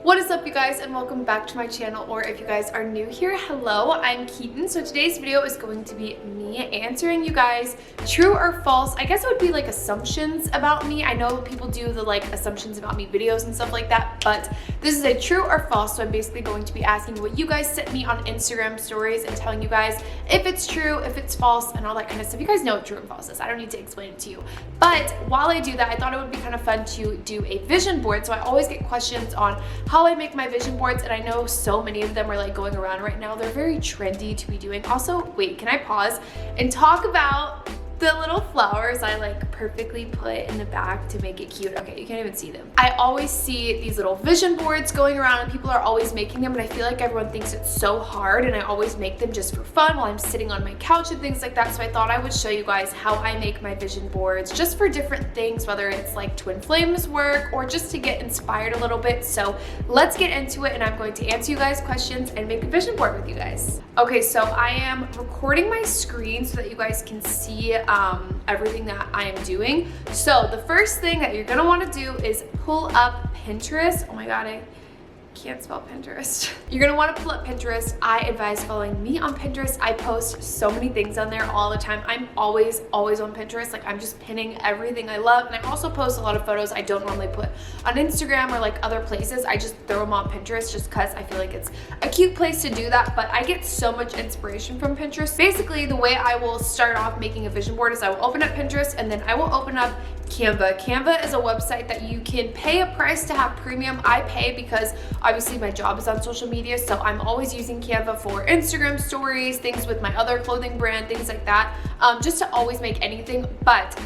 What is up, you guys, and welcome back to my channel, or if you guys are new here, hello, I'm Keaton. So today's video is going to be me answering you guys true or false. I guess it would be like assumptions about me. I know people do the like assumptions about me videos and stuff like that, but this is a true or false. So I'm basically going to be asking what you guys sent me on Instagram stories and telling you guys if it's true, if it's false, and all that kind of stuff. You guys know what true and false is. I don't need to explain it to you. But while I do that, I thought it would be kind of fun to do a vision board. So I always get questions on how I make my vision boards, and I know so many of them are like going around right now. They're very trendy to be doing. Also, wait, can I pause and talk about the little flowers I like perfectly put in the back to make it cute? Okay, you can't even see them. I always see these little vision boards going around and people are always making them, and I feel like everyone thinks it's so hard, and I always make them just for fun while I'm sitting on my couch and things like that. So I thought I would show you guys how I make my vision boards just for different things, whether it's like twin flames work or just to get inspired a little bit. So let's get into it, and I'm going to answer you guys questions and make a vision board with you guys. Okay, so I am recording my screen so that you guys can see everything that I am doing. So the first thing that you're gonna want to do is pull up Pinterest. Oh my god, I can't spell Pinterest. You're gonna want to pull up Pinterest. I advise following me on Pinterest. I post so many things on there all the time. I'm always on Pinterest. Like, I'm just pinning everything I love, and I also post a lot of photos I don't normally put on Instagram or like other places. I just throw them on Pinterest just because I feel like it's a cute place to do that. But I get so much inspiration from Pinterest. Basically, the way I will start off making a vision board is I will open up Pinterest, and then I will open up Canva. Canva is a website that you can pay a price to have premium. I pay because obviously my job is on social media, so I'm always using Canva for Instagram stories, things with my other clothing brand, things like that, just to always make anything. But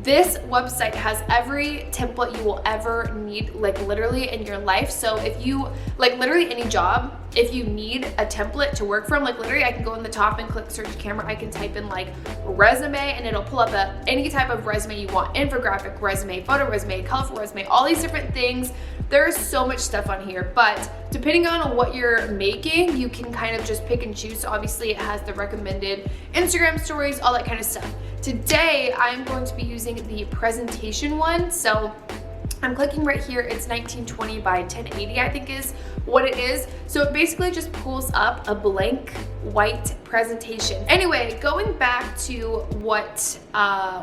this website has every template you will ever need, like literally in your life. So if you, like literally any job, if you need a template to work from, like literally I can go in the top and click search camera. I can type in like resume and it'll pull up any type of resume you want. Infographic resume, photo resume, colorful resume, all these different things. There's so much stuff on here, but depending on what you're making, you can kind of just pick and choose. So obviously it has the recommended Instagram stories, all that kind of stuff. Today, I'm going to be using the presentation one. So I'm clicking right here. It's 1920 by 1080, I think is what it is. So it basically just pulls up a blank white presentation. Anyway, going back to what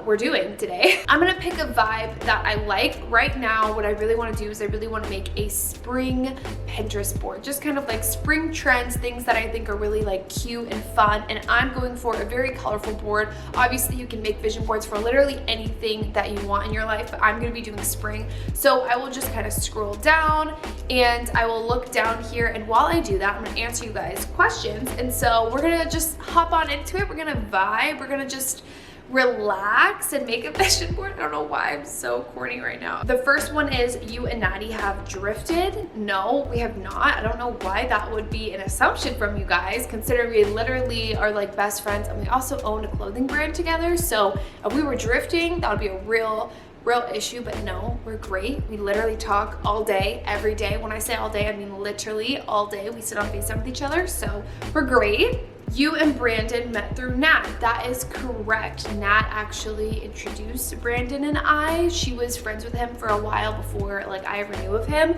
we're doing today, I'm gonna pick a vibe that I like. Right now, what I really wanna do is I really wanna make a spring Pinterest board, just kind of like spring trends, things that I think are really like cute and fun. And I'm going for a very colorful board. Obviously, you can make vision boards for literally anything that you want in your life, but I'm gonna be doing spring. So I will just kind of scroll down and I will look down here. And while I do that, I'm gonna answer you guys questions. And so we're gonna just hop on into it. We're gonna vibe. We're gonna just relax and make a vision board. I don't know why I'm so corny right now. The first one is, you and Natty have drifted. No, we have not. I don't know why that would be an assumption from you guys, considering we literally are like best friends, and we also own a clothing brand together. So if we were drifting, that would be a real issue. But no, we're great. We literally talk all day, every day. When I say all day, I mean literally all day. We sit on FaceTime with each other, so we're great. You and Brandon met through Nat. That is correct. Nat actually introduced Brandon and I. She was friends with him for a while before like I ever knew of him.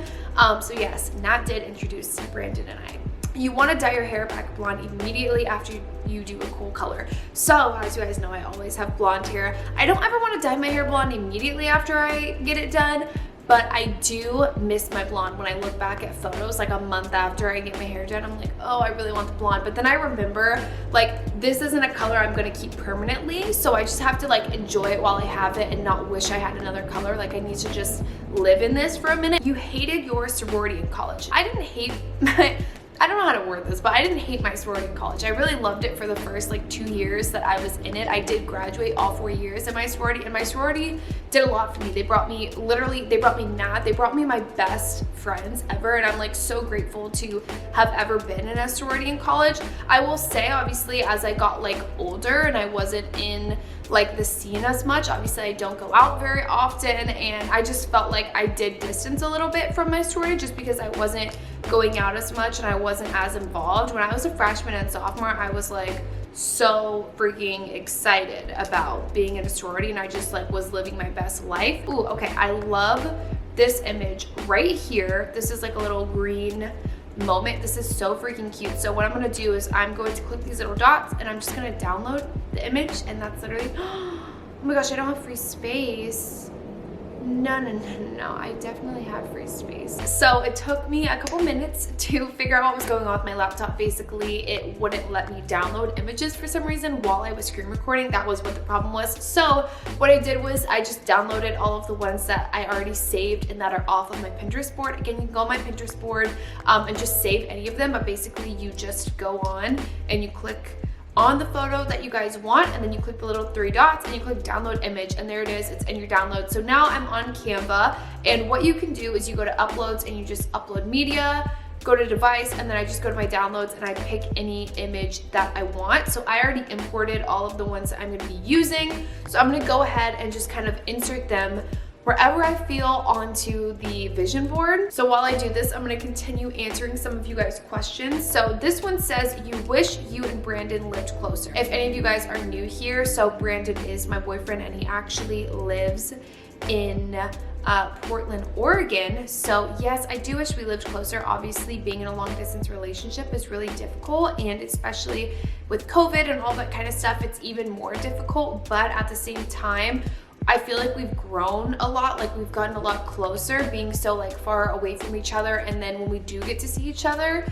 So yes, Nat did introduce Brandon and I. You want to dye your hair back blonde immediately after you do a cool color. So as you guys know, I always have blonde hair. I don't ever want to dye my hair blonde immediately after I get it done, but I do miss my blonde when I look back at photos like a month after I get my hair done. I'm like, oh, I really want the blonde. But then I remember, like, this isn't a color I'm gonna keep permanently, so I just have to like enjoy it while I have it and not wish I had another color. Like, I need to just live in this for a minute. You hated your sorority in college. I didn't hate I don't know how to word this, but I didn't hate my sorority in college. I really loved it for the first like 2 years that I was in it. I did graduate all 4 years in my sorority, and my sorority did a lot for me. They brought me Nat, they brought me my best friends ever, and I'm like so grateful to have ever been in a sorority in college. I will say, obviously, as I got like older and I wasn't in like the scene as much, obviously I don't go out very often, and I just felt like I did distance a little bit from my sorority just because I wasn't going out as much and I wasn't as involved. When I was a freshman and sophomore, I was like so freaking excited about being in a sorority, and I just like was living my best life. Ooh, okay, I love this image right here. This is like a little green moment. This is so freaking cute. So what I'm gonna do is I'm going to click these little dots and I'm just gonna download the image, and that's literally, oh my gosh, I don't have free space. No, I definitely have free space. So it took me a couple minutes to figure out what was going on with my laptop. Basically, it wouldn't let me download images for some reason while I was screen recording. That was what the problem was. So what I did was I just downloaded all of the ones that I already saved and that are off of my Pinterest board. Again, you can go on my Pinterest board and just save any of them, but basically you just go on and you click on the photo that you guys want, and then you click the little three dots and you click download image, and there it is, it's in your download. So now I'm on Canva, and what you can do is you go to uploads and you just upload media, go to device, and then I just go to my downloads and I pick any image that I want. So I already imported all of the ones that I'm gonna be using. So I'm gonna go ahead and just kind of insert them wherever I feel onto the vision board. So while I do this, I'm gonna continue answering some of you guys' questions. So this one says, you wish you and Brandon lived closer. If any of you guys are new here, so Brandon is my boyfriend and he actually lives in Portland, Oregon. So yes, I do wish we lived closer. Obviously, being in a long distance relationship is really difficult, and especially with COVID and all that kind of stuff, it's even more difficult. But at the same time, I feel like we've grown a lot, like we've gotten a lot closer being so like far away from each other, and then when we do get to see each other,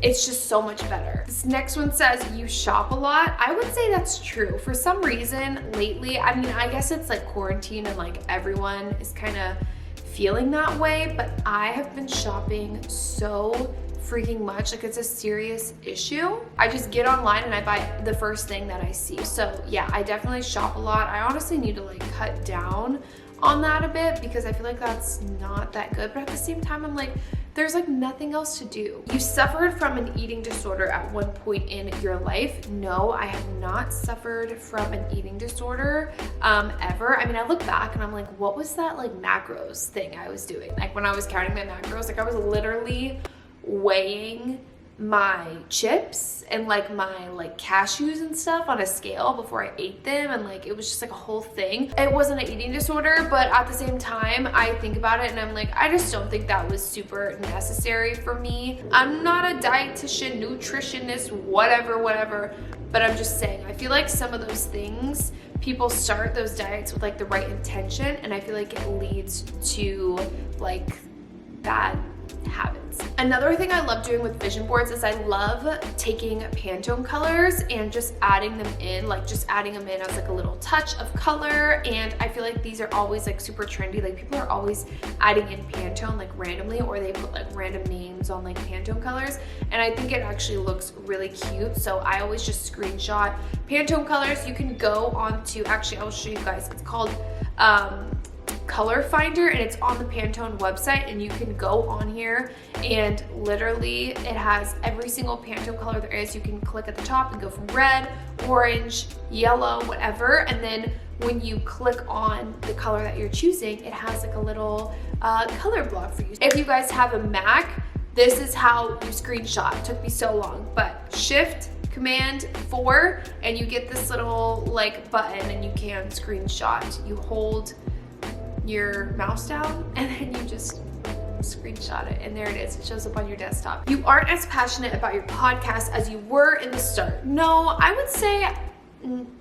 it's just so much better. This next one says, you shop a lot. I would say that's true. For some reason lately, I mean, I guess it's like quarantine and like everyone is kind of feeling that way, but I have been shopping so freaking much, like it's a serious issue. I just get online and I buy the first thing that I see. So yeah, I definitely shop a lot. I honestly need to like cut down on that a bit because I feel like that's not that good, but at the same time I'm like, there's like nothing else to do. You suffered from an eating disorder at one point in your life. No, I have not suffered from an eating disorder ever. I mean, I look back and I'm like, what was that like macros thing I was doing? Like when I was counting my macros, like I was literally weighing my chips and like my like cashews and stuff on a scale before I ate them, and like it was just like a whole thing. It wasn't an eating disorder, but at the same time I think about it and I'm like, I just don't think that was super necessary for me. I'm not a dietitian, nutritionist, whatever, but I'm just saying, I feel like some of those things, people start those diets with like the right intention, and I feel like it leads to like bad habits. Another thing I love doing with vision boards is I love taking Pantone colors and just adding them in, like just adding them in as like a little touch of color. And I feel like these are always like super trendy. Like people are always adding in Pantone like randomly, or they put like random names on like Pantone colors. And I think it actually looks really cute. So I always just screenshot Pantone colors. You can go on to, actually I'll show you guys, it's called Color Finder, and it's on the Pantone website, and you can go on here and literally it has every single Pantone color there is. You can click at the top and go from red, orange, yellow, whatever, and then when you click on the color that you're choosing, it has like a little color block for you. If you guys have a Mac, this is how you screenshot. It took me so long, but Shift Command 4 and you get this little like button and you can screenshot. You hold your mouse down and then you just screenshot it, and there it is. It shows up on your desktop. You aren't as passionate about your podcast as you were in the start. No, I would say,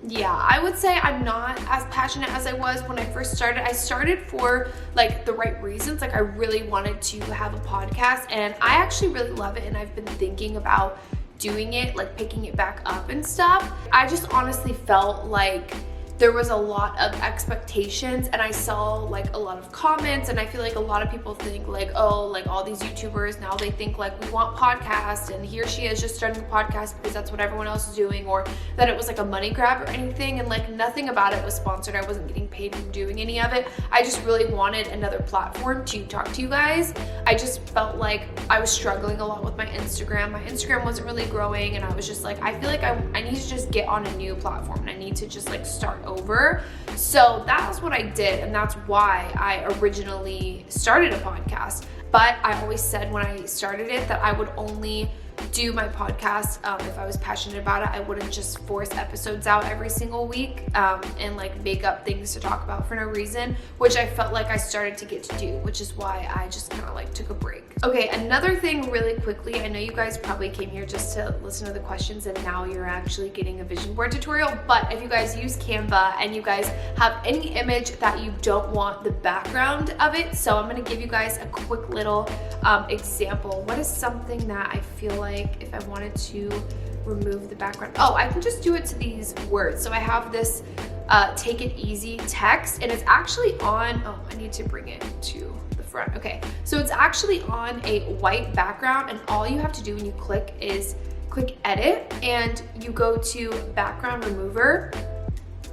yeah, I would say I'm not as passionate as I was when I first started. I started for like the right reasons. Like I really wanted to have a podcast, and I actually really love it, and I've been thinking about doing it, like picking it back up and stuff. I just honestly felt like there was a lot of expectations, and I saw like a lot of comments, and I feel like a lot of people think like, oh, like all these YouTubers now, they think like we want podcasts, and here she is just starting a podcast because that's what everyone else is doing, or that it was like a money grab or anything. And like nothing about it was sponsored. I wasn't getting paid from doing any of it. I just really wanted another platform to talk to you guys. I just felt like I was struggling a lot with my Instagram. My Instagram wasn't really growing, and I was just like, I feel like I need to just get on a new platform, and I need to just like start over. So that's what I did, and that's why I originally started a podcast. But I always said when I started it that I would only do my podcast, if I was passionate about it, I wouldn't just force episodes out every single week and like make up things to talk about for no reason, which I felt like I started to get to do, which is why I just kind of like took a break. Okay, another thing really quickly, I know you guys probably came here just to listen to the questions and now you're actually getting a vision board tutorial, but if you guys use Canva and you guys have any image that you don't want the background of it, so I'm gonna give you guys a quick little example. What is something that I feel like if I wanted to remove the background, oh, I can just do it to these words. So I have this take it easy text, and it's actually on, oh, I need to bring it to the front. Okay, so it's actually on a white background, and all you have to do when you click is click edit, and you go to background remover,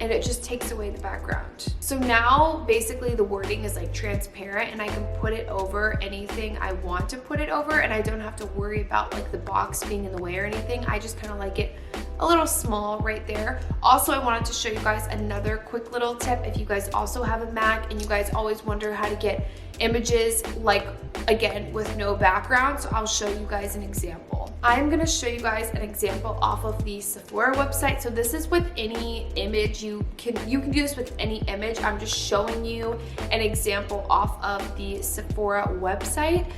and it just takes away the background. So now basically the wording is like transparent, and I can put it over anything I want to put it over, and I don't have to worry about like the box being in the way or anything. I just kind of like it a little small right there. Also, I wanted to show you guys another quick little tip. If you guys also have a Mac and you guys always wonder how to get images, like again, with no background, so I'll show you guys an example. I'm gonna show you guys an example off of the Sephora website. So this is with any image. You can do this with any image. I'm just showing you an example off of the Sephora website.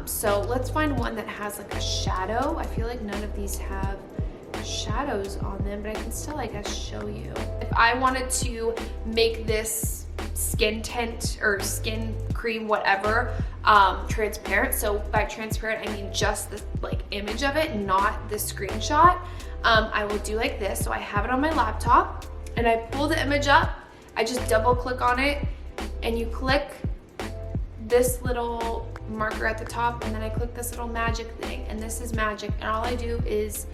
So let's find one that has like a shadow. I feel like none of these have shadows on them, but I can still, I guess, show you. If I wanted to make this skin tint or skin cream, whatever, transparent, so by transparent I mean just the like image of it, not the screenshot, I will do like this. So I have it on my laptop and I pull the image up, I just double click on it, and you click this little marker at the top, and then I click this little magic thing, and this is magic, and all I do is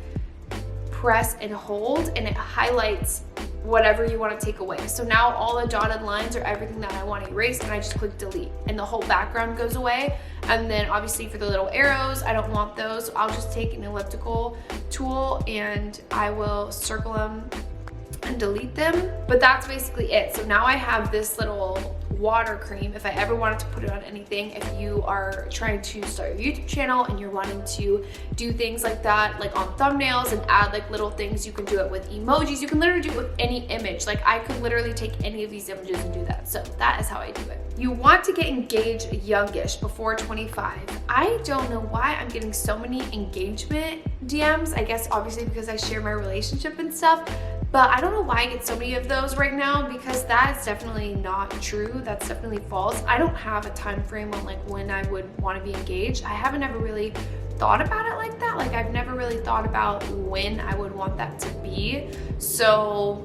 press and hold, and it highlights whatever you want to take away. So now all the dotted lines are everything that I want erased, and I just click delete, and the whole background goes away. And then obviously for the little arrows, I don't want those, so I'll just take an elliptical tool and I will circle them and delete them. But that's basically it. So now I have this little water cream if I ever wanted to put it on anything. If you are trying to start your YouTube channel and you're wanting to do things like that, like on thumbnails and add like little things, you can do it with emojis. You can literally do it with any image. Like I could literally take any of these images and do that. So that is how I do it. You want to get engaged youngish, before 25. I don't know why I'm getting so many engagement DMs. I guess obviously because I share my relationship and stuff. But I don't know why I get so many of those right now, because that is definitely not true. That's definitely false. I don't have a time frame on like when I would want to be engaged. I haven't ever really thought about it like that. Like I've never really thought about when I would want that to be. So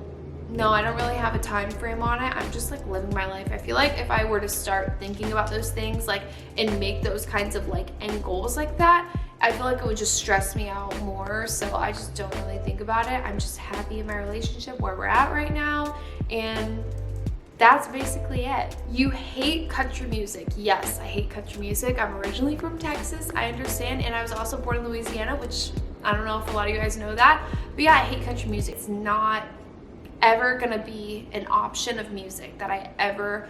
no, I don't really have a time frame on it. I'm just like living my life. I feel like if I were to start thinking about those things like and make those kinds of like end goals like that, I feel like it would just stress me out more. So I just don't really think about it. I'm just happy in my relationship where we're at right now, and that's basically it. You hate country music. Yes, I hate country music. I'm originally from Texas, I understand, and I was also born in Louisiana, which I don't know if a lot of you guys know that, but yeah, I hate country music. It's not ever gonna be an option of music that I ever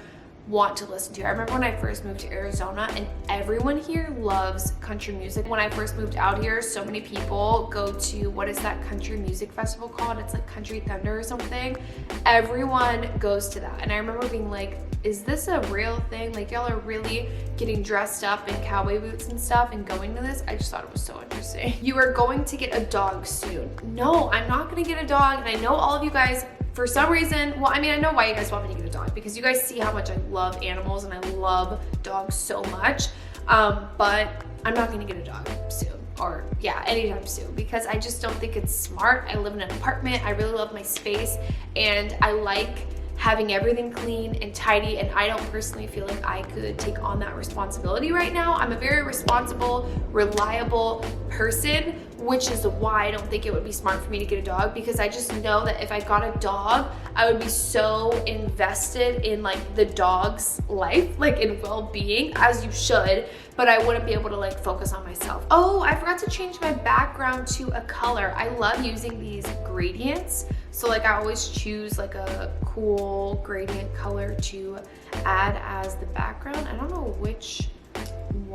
want to listen to. I remember when I first moved to Arizona and everyone here loves country music. When I first moved out here, so many people go to, what is that country music festival called? It's like Country Thunder or something. Everyone goes to that. And I remember being like, is this a real thing? Like y'all are really getting dressed up in cowboy boots and stuff and going to this? I just thought it was so interesting. You are going to get a dog soon. No, I'm not gonna get a dog. And I know all of you guys, for some reason, well, I mean, I know why you guys want me to get a dog, because you guys see how much I love animals and I love dogs so much, but I'm not gonna get a dog soon, or yeah, anytime soon, because I just don't think it's smart. I live in an apartment, I really love my space, and I like having everything clean and tidy, and I don't personally feel like I could take on that responsibility right now. I'm a very responsible, reliable person, which is why I don't think it would be smart for me to get a dog, because I just know that if I got a dog, I would be so invested in like the dog's life, like in well-being, as you should, but I wouldn't be able to like focus on myself. Oh, I forgot to change my background to a color. I love using these gradients. So like I always choose like a cool gradient color to add as the background. I don't know which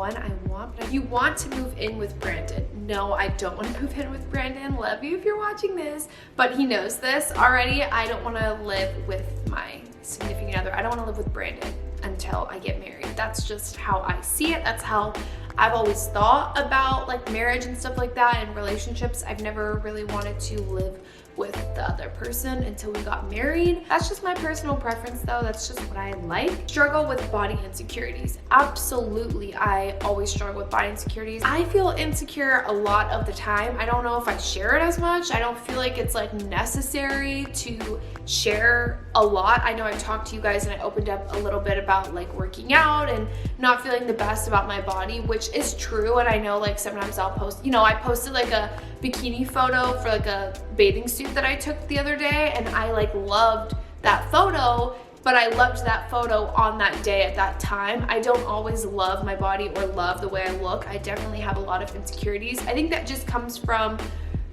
one I want. But you want to move in with Brandon. No, I don't want to move in with Brandon. Love you if you're watching this. But he knows this already. I don't want to live with my significant other. I don't want to live with Brandon until I get married. That's just how I see it. That's how I've always thought about like marriage and stuff like that and relationships. I've never really wanted to live with the other person until we got married. That's just my personal preference though. That's just what I like. Struggle with body insecurities. Absolutely, I always struggle with body insecurities. I feel insecure a lot of the time. I don't know if I share it as much. I don't feel like it's like necessary to share a lot. I know I talked to you guys and I opened up a little bit about like working out and not feeling the best about my body, which is true. And I know like sometimes I'll post, you know, I posted like a bikini photo for like a bathing suit that I took the other day, and I like loved that photo, but I loved that photo on that day at that time. I don't always love my body or love the way I look. I definitely have a lot of insecurities. I think that just comes from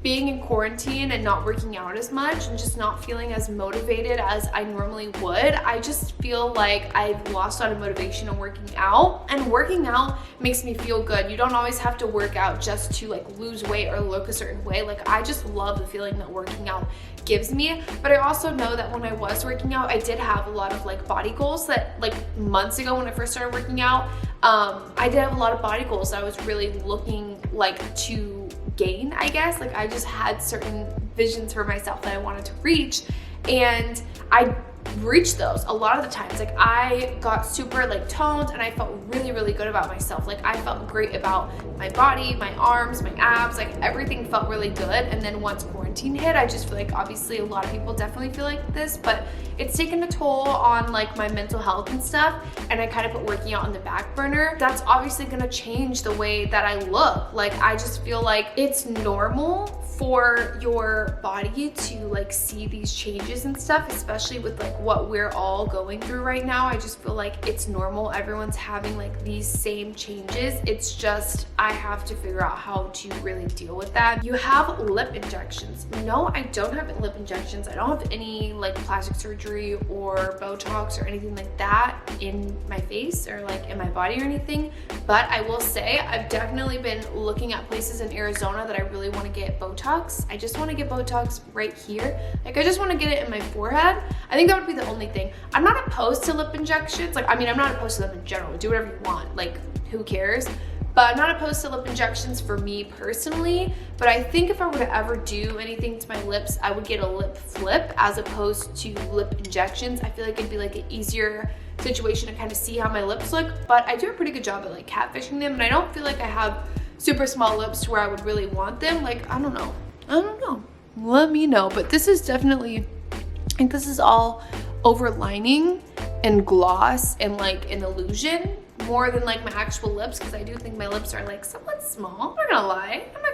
being in quarantine and not working out as much and just not feeling as motivated as I normally would. I just feel like I've lost a lot of motivation on working out, and working out makes me feel good. You don't always have to work out just to like lose weight or look a certain way. Like I just love the feeling that working out gives me. But I also know that when I was working out, I did have a lot of like body goals that like months ago when I first started working out, I did have a lot of body goals that I was really looking like to gain, I guess. Like I just had certain visions for myself that I wanted to reach, and I reached those a lot of the times. Like I got super like toned and I felt really, really good about myself. Like I felt great about my body, my arms, my abs, like everything felt really good. And then once quarantine hit, I just feel like obviously a lot of people definitely feel like this, but it's taken a toll on like my mental health and stuff, and I kind of put working out on the back burner. That's obviously gonna change the way that I look. Like I just feel like it's normal for your body to like see these changes and stuff, especially with like what we're all going through right now. I just feel like it's normal. Everyone's having like these same changes. It's just I have to figure out how to really deal with that. You have lip injections. No, I don't have lip injections. I don't have any like plastic surgery or Botox or anything like that in my face or like in my body or anything. But I will say I've definitely been looking at places in Arizona that I really want to get Botox. I just want to get Botox right here. Like I just want to get it in my forehead. I think that would be the only thing. I'm not opposed to lip injections. Like, I mean, I'm not opposed to them in general. Do whatever you want. Like, who cares? But I'm not opposed to lip injections for me personally. But I think if I were to ever do anything to my lips, I would get a lip flip as opposed to lip injections. I feel like it'd be like an easier situation to kind of see how my lips look. But I do a pretty good job at like catfishing them, and I don't feel like I have super small lips to where I would really want them. Like, I don't know. Let me know. But this is definitely, I think this is all overlining and gloss and like an illusion more than like my actual lips, because I do think my lips are like somewhat small. I'm not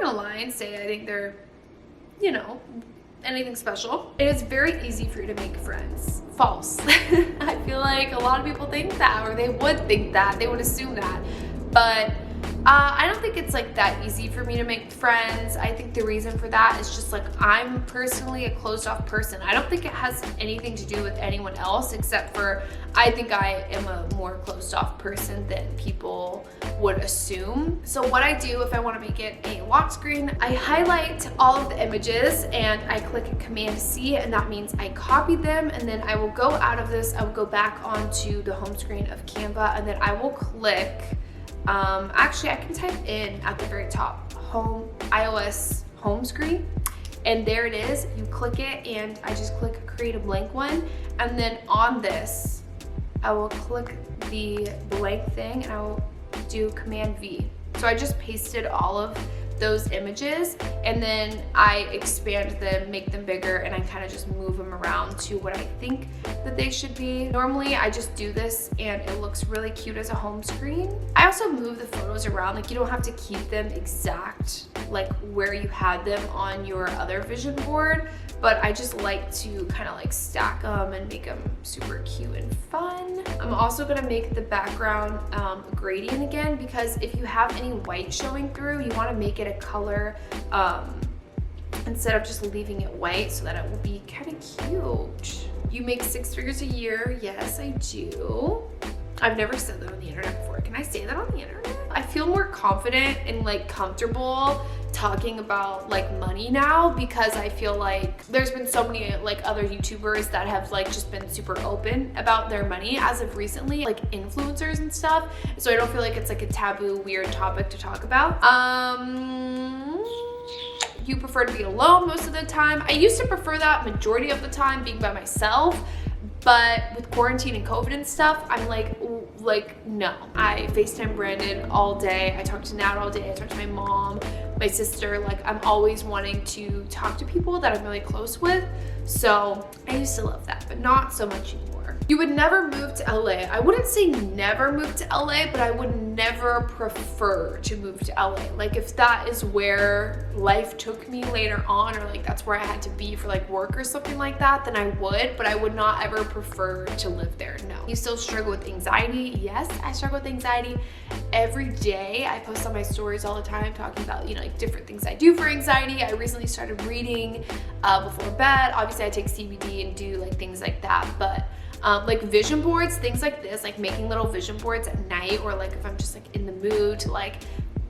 gonna lie and say I think they're, you know, anything special. It is very easy for you to make friends. False. I feel like a lot of people think that, or they would think that, they would assume that. But I don't think it's like that easy for me to make friends. I think the reason for that is just like I'm personally a closed off person. I don't think it has anything to do with anyone else, except for I think I am a more closed off person than people would assume. So what I do if I want to make it a lock screen, I highlight all of the images and I click Command C, and that means I copy them, and then I will go out of this, I will go back onto the home screen of Canva, and then I will click actually I can type in at the very top home iOS home screen, and there it is. You click it and I just click create a blank one, and then on this I will click the blank thing and I will do Command V. So I just pasted all of those images, and then I expand them, make them bigger, and I kind of just move them around to what I think that they should be. Normally I just do this and it looks really cute as a home screen. I also move the photos around. Like, you don't have to keep them exact like where you had them on your other vision board, but I just like to kind of like stack them and make them super cute and fun. I'm also gonna make the background gradient again, because if you have any white showing through, you want to make it a color instead of just leaving it white, so that it will be kind of cute. You make 6 figures a year. Yes, I do. I've never said that on the internet before. Can I say that on the internet? I feel more confident and like comfortable talking about like money now, because I feel like there's been so many like other YouTubers that have like just been super open about their money as of recently, like influencers and stuff. So I don't feel like it's like a taboo, weird topic to talk about. You prefer to be alone most of the time. I used to prefer that majority of the time, being by myself. But with quarantine and COVID and stuff, I'm like, no. I FaceTime Brandon all day. I talk to Nat all day. I talk to my mom, my sister. Like, I'm always wanting to talk to people that I'm really close with. So I used to love that, but not so much anymore. You would never move to LA. I wouldn't say never move to LA, but I would never prefer to move to LA. Like, if that is where life took me later on, or like that's where I had to be for like work or something like that, then I would, but I would not ever prefer to live there, no. You still struggle with anxiety? Yes, I struggle with anxiety every day. I post on my stories all the time talking about, you know, like different things I do for anxiety. I recently started reading before bed. Obviously I take CBD and do like things like that, but like vision boards, things like this, like making little vision boards at night, or like if I'm just like in the mood to like,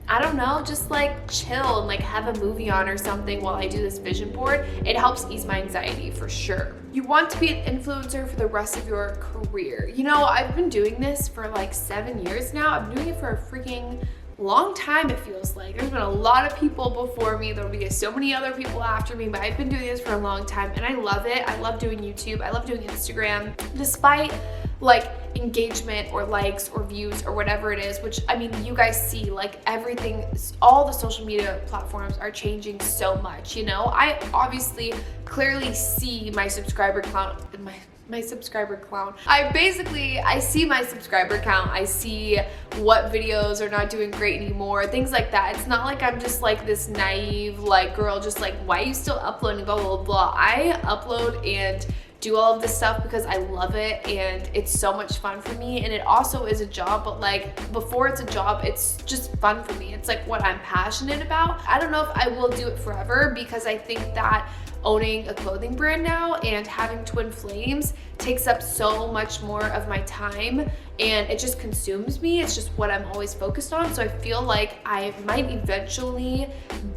I don't know, just like chill and like have a movie on or something while I do this vision board, it helps ease my anxiety for sure. You want to be an influencer for the rest of your career. You know, I've been doing this for like 7 years now. I've been doing it for a freaking long time, it feels like. There's been a lot of people before me. There'll be so many other people after me, but I've been doing this for a long time and I love it. I love doing YouTube. I love doing Instagram. Despite like engagement or likes or views or whatever it is, which I mean, you guys see like everything, all the social media platforms are changing so much, you know? I obviously clearly see my subscriber count in my subscriber count. I see my subscriber count. I see what videos are not doing great anymore, things like that. It's not like I'm just like this naive like girl just like, why are you still uploading, blah, blah, blah. I upload and do all of this stuff because I love it and it's so much fun for me, and it also is a job, but like before it's a job, it's just fun for me. It's like what I'm passionate about. I don't know if I will do it forever, because I think that owning a clothing brand now and having twin flames takes up so much more of my time and it just consumes me. It's just what I'm always focused on. So I feel like I might eventually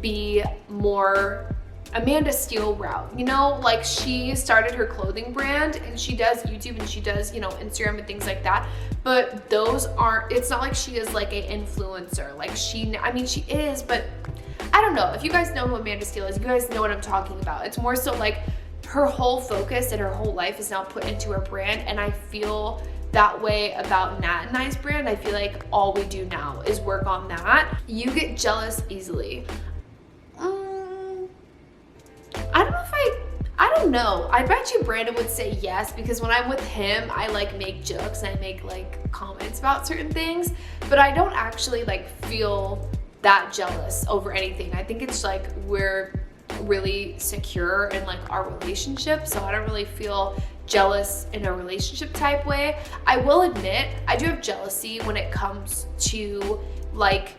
be more Amanda Steele route, you know, like she started her clothing brand and she does YouTube and she does, you know, Instagram and things like that, but those aren't, it's not like she is like an influencer. Like I mean she is, but I don't know. If you guys know who Amanda Steele is, you guys know what I'm talking about. It's more so like her whole focus and her whole life is now put into her brand, and I feel that way about Nat and I's brand. I feel like all we do now is work on that. You get jealous easily. I don't know. I bet you Brandon would say yes, because when I'm with him, I like make jokes and I make like comments about certain things, but I don't actually like feel that jealous over anything. I think it's like we're really secure in like our relationship, so I don't really feel jealous in a relationship type way. I will admit I do have jealousy when it comes to like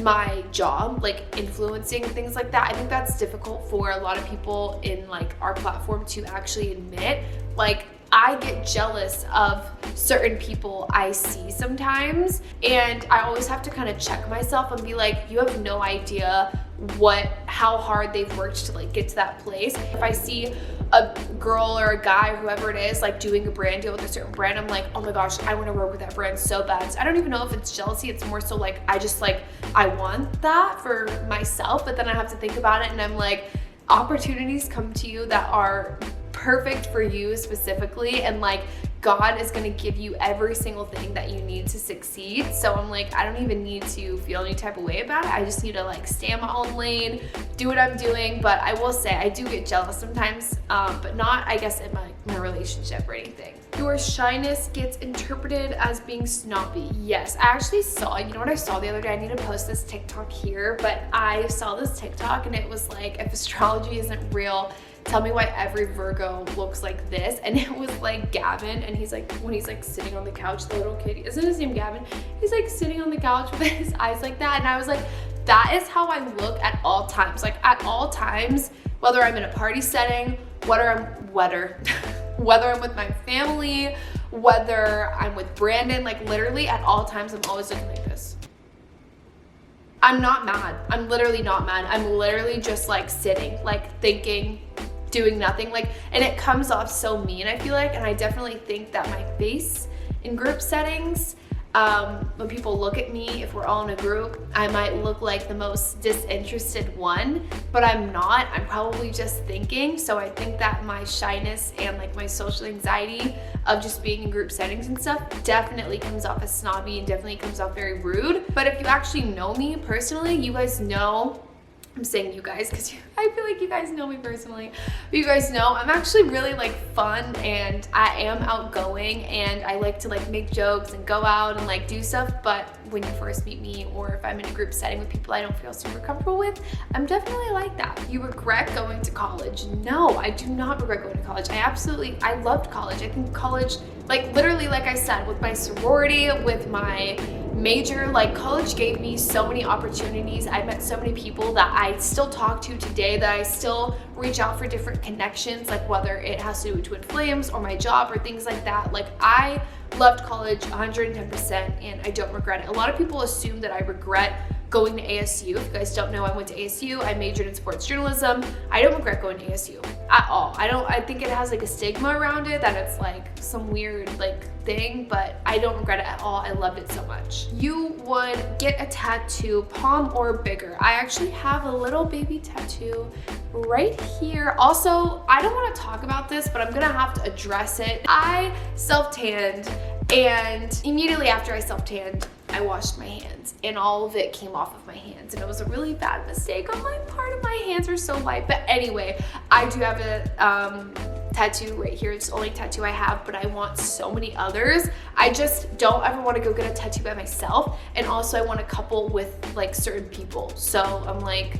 my job, like influencing things like that. I think that's difficult for a lot of people in like our platform to actually admit. Like I get jealous of certain people I see sometimes, and I always have to kind of check myself and be like, you have no idea how hard they've worked to like get to that place. If I see a girl or a guy, whoever it is, like doing a brand deal with a certain brand, I'm like, oh my gosh, I want to work with that brand so bad. So I don't even know if it's jealousy. It's more so like I want that for myself, but then I have to think about it and I'm like, opportunities come to you that are perfect for you specifically, and like God is gonna give you every single thing that you need to succeed. So I'm like, I don't even need to feel any type of way about it. I just need to like stay in my own lane, do what I'm doing. But I will say I do get jealous sometimes, but not, I guess, in my relationship or anything. Your shyness gets interpreted as being snobby. Yes, I actually saw, you know what I saw the other day? I need to post this TikTok here, but I saw this TikTok and it was like, if astrology isn't real, tell me why every Virgo looks like this. And it was like Gavin, and he's like, when he's like sitting on the couch, the little kid, isn't his name Gavin? He's like sitting on the couch with his eyes like that. And I was like, that is how I look at all times. Like at all times, whether I'm in a party setting, whether I'm with my family, whether I'm with Brandon, like literally at all times, I'm always looking like this. I'm not mad. I'm literally not mad. I'm literally just like sitting, like thinking, doing nothing, like, and it comes off so mean, I feel like, and I definitely think that my face in group settings, when people look at me, if we're all in a group, I might look like the most disinterested one, but I'm not. I'm probably just thinking. So I think that my shyness and like my social anxiety of just being in group settings and stuff definitely comes off as snobby and definitely comes off very rude. But if you actually know me personally, you guys know, I'm saying you guys because I feel like you guys know me personally, but you guys know I'm actually really like fun, and I am outgoing, and I like to like make jokes and go out and like do stuff. But when you first meet me, or if I'm in a group setting with people I don't feel super comfortable with, I'm definitely like that. You regret going to college? No, I do not regret going to college. I loved college. I think college, like literally, like I said, with my sorority, with my major, like college gave me so many opportunities. I met so many people that I still talk to today, that I still reach out for different connections, like whether it has to do with Twin Flames or my job or things like that. Like I loved college 110%, and I don't regret it. A lot of people assume that I regret going to ASU. If you guys don't know, I went to ASU. I majored in sports journalism. I don't regret going to ASU at all. I think it has like a stigma around it, that it's like some weird like thing, but I don't regret it at all. I loved it so much. You would get a tattoo, palm or bigger. I actually have a little baby tattoo right here. Also, I don't want to talk about this, but I'm gonna have to address it. I self-tanned, and immediately after I self-tanned, I washed my hands, and all of it came off of my hands, and it was a really bad mistake on my part, and my hands are so white. But anyway, I do have a tattoo right here. It's the only tattoo I have, but I want so many others. I just don't ever want to go get a tattoo by myself, and also I want to couple with like certain people. So I'm like,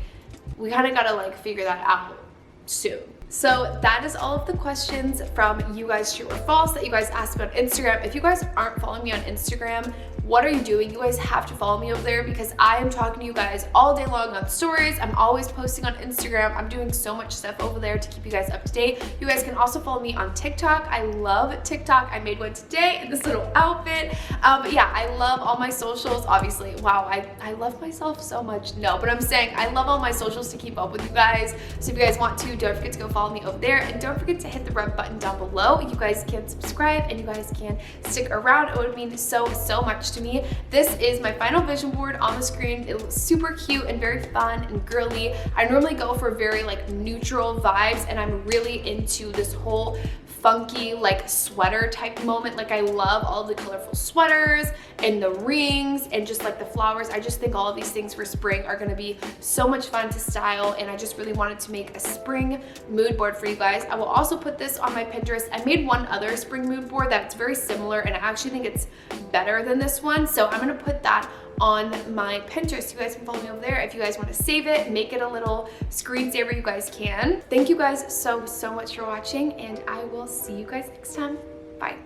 we kind of gotta like figure that out soon. So that is all of the questions from you guys, true or false, that you guys asked me on Instagram. If you guys aren't following me on Instagram, what are you doing? You guys have to follow me over there, because I am talking to you guys all day long on stories. I'm always posting on Instagram. I'm doing so much stuff over there to keep you guys up to date. You guys can also follow me on TikTok. I love TikTok. I made one today in this little outfit. But yeah, I love all my socials. Obviously, wow, I love myself so much. No, but I'm saying I love all my socials to keep up with you guys. So if you guys want to, don't forget to go follow me over there, and don't forget to hit the red button down below. You guys can subscribe, and you guys can stick around. It would mean so much to me. This is my final vision board on the screen. It looks super cute and very fun and girly. I normally go for very like neutral vibes, and I'm really into this whole funky like sweater type moment. Like I love all the colorful sweaters and the rings and just like the flowers. I just think all of these things for spring are going to be so much fun to style, and I just really wanted to make a spring mood board for you guys. I will also put this on my Pinterest. I made one other spring mood board that's very similar, and I actually think it's better than this one, so I'm going to put that on my Pinterest. You guys can follow me over there. If you guys want to save it, make it a little screensaver, you guys can. Thank you guys so much for watching, and I will see you guys next time. Bye.